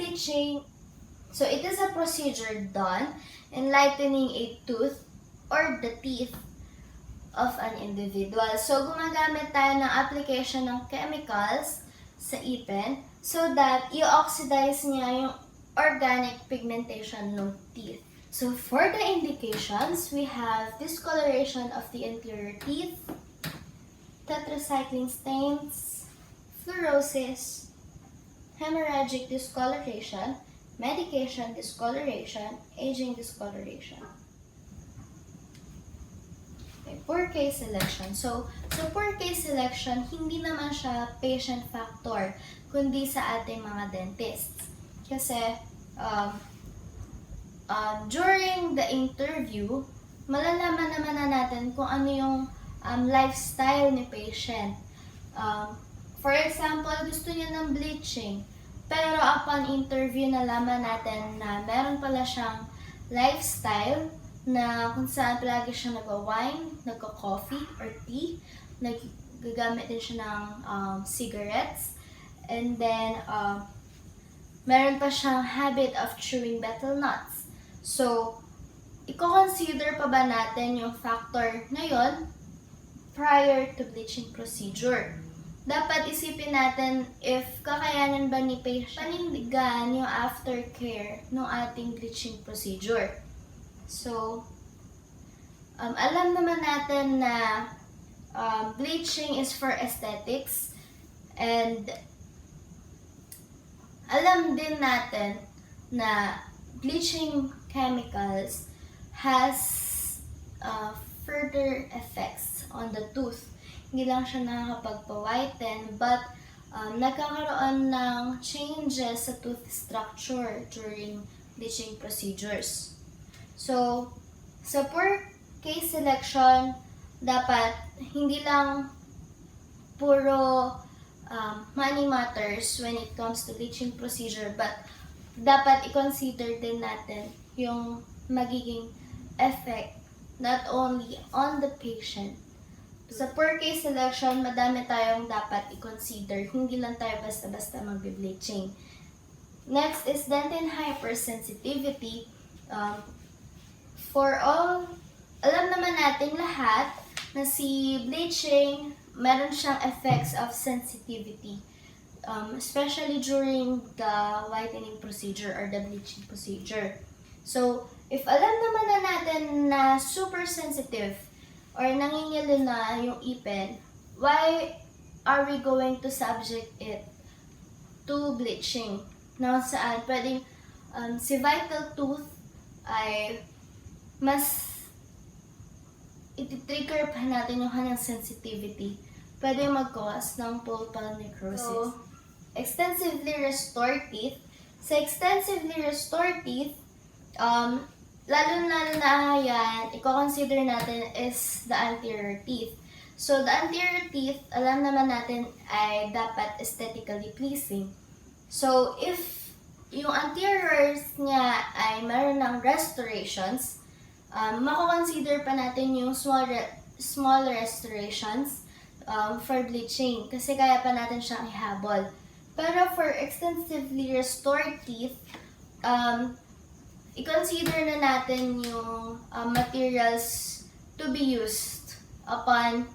bleaching, so it is a procedure done in lightening a tooth or the teeth of an individual. So, gumagamit tayo ng application ng chemicals sa ipin so that i-oxidize niya yung organic pigmentation ng teeth. So, for the indications, we have discoloration of the anterior teeth, tetracycline stains, fluorosis, hemorrhagic discoloration, medication discoloration, aging discoloration. Okay, poor case selection. So poor case selection, hindi naman siya patient factor, kundi sa ating mga dentists. Kasi, during the interview, malalaman naman na natin kung ano yung lifestyle ni patient. For example, gusto niya ng bleaching, pero upon interview nalaman natin na meron pala siyang lifestyle na kung saan palagi siya nagwa-wine, nagko-coffee or tea, nagagamit din siya ng cigarettes, and then meron pa siyang habit of chewing betel nuts. So, i-consider pa ba natin yung factor na yun prior to bleaching procedure? Dapat isipin natin if kakayanin ba ni patient panindigan yung aftercare ng ating bleaching procedure. So, alam naman natin na bleaching is for aesthetics, and alam din natin na bleaching chemicals has further effects on the tooth. Hindi lang siya nakakapagpa-whiten, but nagkakaroon ng changes sa tooth structure during bleaching procedures. So, sa poor case selection, dapat hindi lang puro money matters when it comes to bleaching procedure, but dapat i-consider din natin yung magiging effect not only on the patient. Sa poor case selection, madami tayong dapat i-consider. Hindi lang tayo basta-basta mag-bleaching. Next is dentin hypersensitivity. For all, alam naman natin lahat na si bleaching, meron siyang effects of sensitivity. Especially during the whitening procedure or the bleaching procedure. So, if alam naman na natin na super sensitive or nangingilo na yung ipin, why are we going to subject it to bleaching? Na saan pwedeng si vital tooth ay mas iti-trigger pa natin yung kanyang sensitivity. Pwede mag-cause ng pulpal necrosis. So, extensively restored teeth. Sa extensively restored teeth, lalo-lalo na yan, i-consider natin is the anterior teeth. So, the anterior teeth, alam naman natin ay dapat aesthetically pleasing. So, if yung anteriors niya ay meron ng restorations, mako-consider pa natin yung small restorations for bleaching kasi kaya pa natin siyang ihabol. Pero for extensively restored teeth, i-consider na natin yung materials to be used upon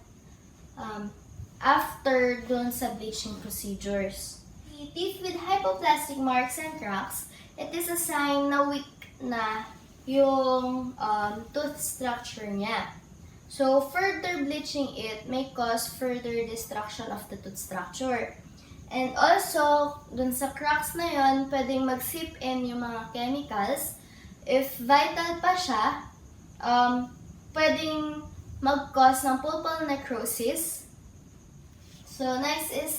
after dun sa bleaching procedures. The teeth with hypoplastic marks and cracks, it is a sign na weak na yung tooth structure niya. So, further bleaching it may cause further destruction of the tooth structure. And also, dun sa cracks na yon, pwedeng mag-seep in yung mga chemicals. If vital pa siya, pwedeng mag-cause ng pulpal necrosis. So, next is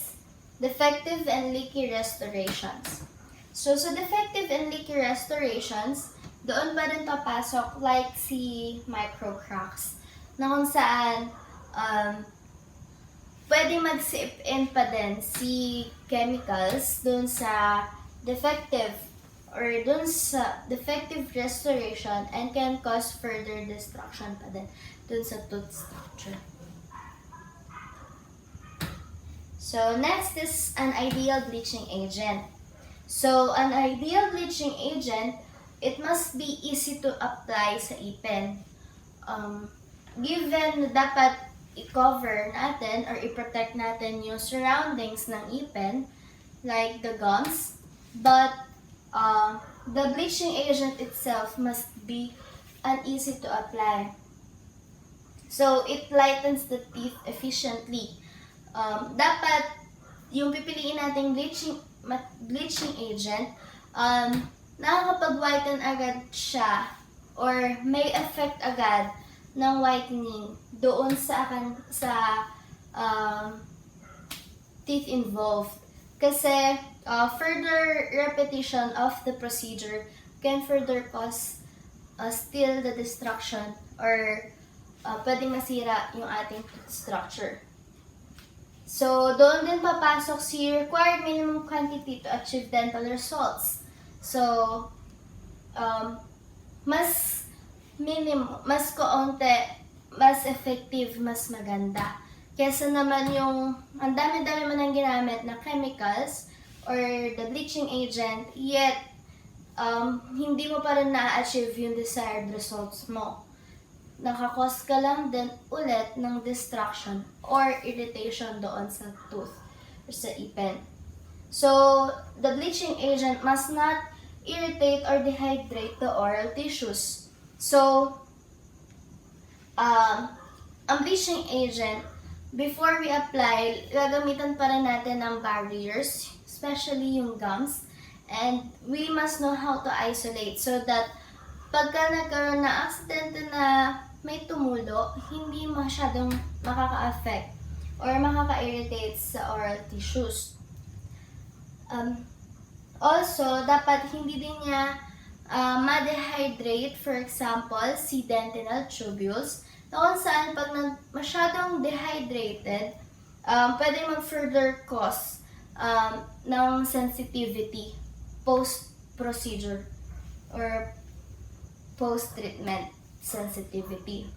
defective and leaky restorations. So, sa defective and leaky restorations, doon pa din papasok like si micro cracks na kung saan pwedeng mag-seep in pa din si chemicals doon sa defective or doon sa defective restoration and can cause further destruction pa din doon sa tooth structure. So, next is an ideal bleaching agent. So, an ideal bleaching agent, it must be easy to apply sa ipin. Given na dapat i-cover natin or i-protect natin yung surroundings ng ipin, like the gums, but the bleaching agent itself must be uneasy to apply. So, it lightens the teeth efficiently. Dapat yung pipiliin nating bleaching agent, nakakapag-whiten agad siya or may effect agad ng whitening doon sa teeth involved. Kasi further repetition of the procedure can further cause still the destruction or pwedeng masira yung ating tooth structure. So, doon din papasok si required minimum quantity to achieve dental results. So, mas kaunti, mas effective, mas maganda. Kesa naman yung ang dami-dami mo nang ginamit na chemicals or the bleaching agent, yet hindi mo pa rin na-achieve yung desired results mo. Nakakos ka lang din ulit ng destruction or irritation doon sa tooth or sa ipin. So, the bleaching agent must not irritate or dehydrate the oral tissues. So, ang bleaching agent, before we apply, gagamitan pa rin natin ng barriers, especially yung gums, and we must know how to isolate so that pagka nagkaroon na aksidente na may tumulo, hindi masyadong makaka-affect or makaka-irritate sa oral tissues. Also, dapat hindi din niya ma-dehydrate, for example, si dentinal tubules, na kung saan pag masyadong dehydrated, pwede mag-further cause ng sensitivity post-procedure or post-treatment sensitivity.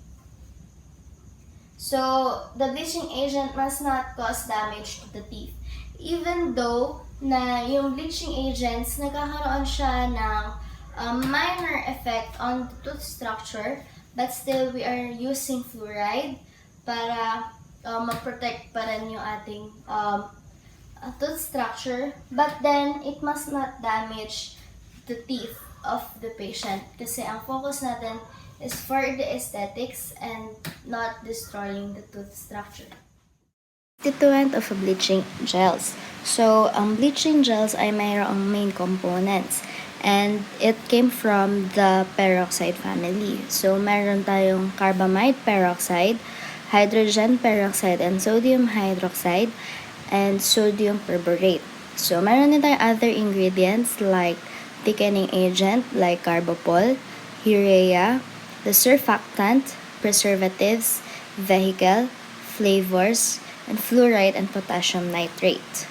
So, the bleaching agent must not cause damage to the teeth. Even though na yung bleaching agents, nagkakaroon siya ng minor effect on the tooth structure, but still we are using fluoride para ma-protect pa rin yung ating tooth structure, but then it must not damage the teeth of the patient kasi ang focus natin is for the aesthetics and not destroying the tooth structure. Constituent of bleaching gels. So, ang bleaching gels ay mayroong main components and it came from the peroxide family. So, meron tayong carbamide peroxide, hydrogen peroxide, and sodium hydroxide, and sodium perborate. So, meron din tayong other ingredients like thickening agent like carbopol, urea, the surfactant, preservatives, vehicle, flavors, and fluoride and potassium nitrate.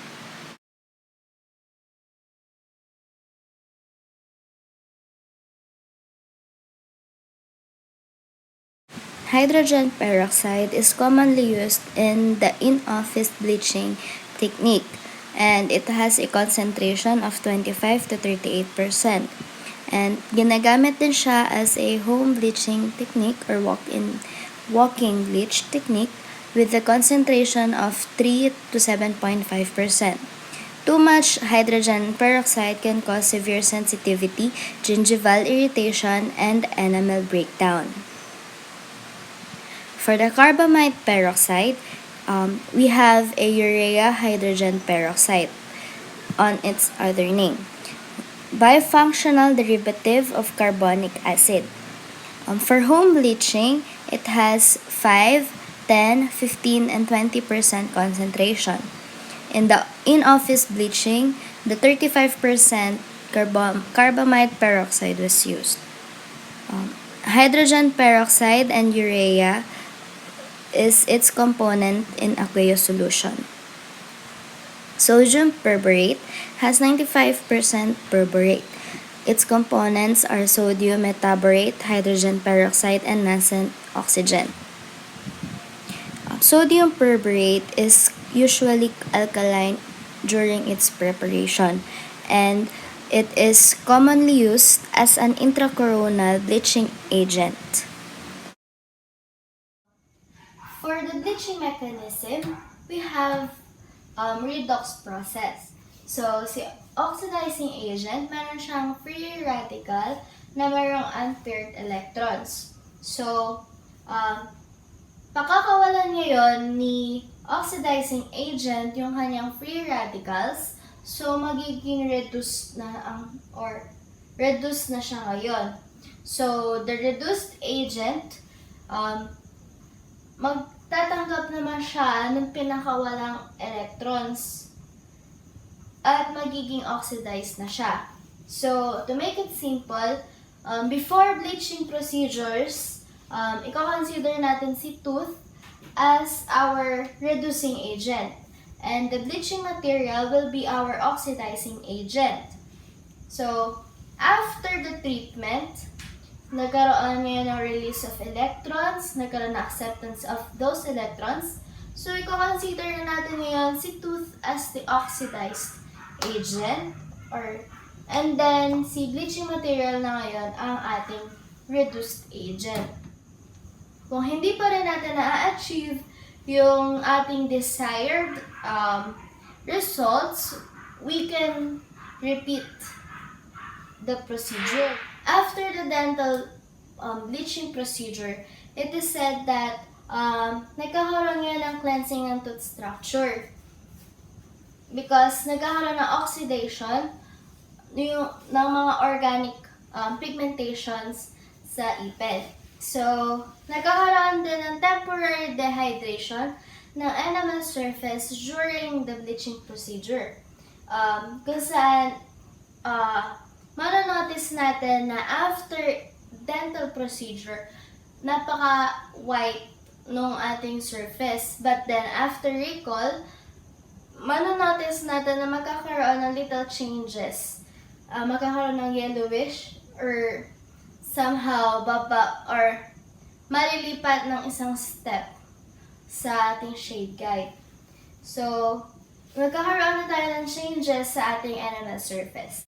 Hydrogen peroxide is commonly used in the in-office bleaching technique, and it has a concentration of 25 to 38%. And ginagamit din siya as a home bleaching technique or walking bleach technique with a concentration of 3 to 7.5%. Too much hydrogen peroxide can cause severe sensitivity, gingival irritation, and enamel breakdown. For the carbamide peroxide, we have a urea hydrogen peroxide on its other name, bifunctional derivative of carbonic acid. For home bleaching, it has 5, 10, 15, and 20% concentration. In the in-office bleaching, the 35% carbamide peroxide was used. Hydrogen peroxide and urea is its component in aqueous solution. Sodium perborate has 95% perborate. Its components are sodium metaborate, hydrogen peroxide, and nascent oxygen. Sodium perborate is usually alkaline during its preparation, and it is commonly used as an intracoronal bleaching agent. For the bleaching mechanism, we have redox process. So, si oxidizing agent, meron siyang free radical na mayroong unpaired electrons. So, pakakawalan ngayon ni oxidizing agent yung kanyang free radicals. So, magiging reduced na siya ngayon. So, the reduced agent, magtatanggap naman siya ng pinakawalang electrons at magiging oxidized na siya. So, to make it simple, before bleaching procedures, i-consider natin si tooth as our reducing agent. And the bleaching material will be our oxidizing agent. So, after the treatment, nagkaroon ngayon ng release of electrons, nagkaroon ng acceptance of those electrons. So, i-consider na natin ngayon si tooth as the oxidized agent, and then si bleaching material na ngayon ang ating reduced agent. Kung hindi pa rin natin na-achieve yung ating desired results, we can repeat the procedure. After the dental bleaching procedure, it is said that nagkakaroon ngayon ng cleansing ng tooth structure because nagkakaroon ng oxidation ng mga organic pigmentations sa iped. So, nagkakaroon din ng temporary dehydration ng enamel surface during the bleaching procedure. Kung saan, manonotice natin na after dental procedure, napaka-white nung ating surface. But then, after recall, manonotice natin na magkakaroon ng little changes. Magkakaroon ng yellowish or somehow or malilipat ng isang step sa ating shade guide. So, magkakaroon na tayo ng changes sa ating enamel surface.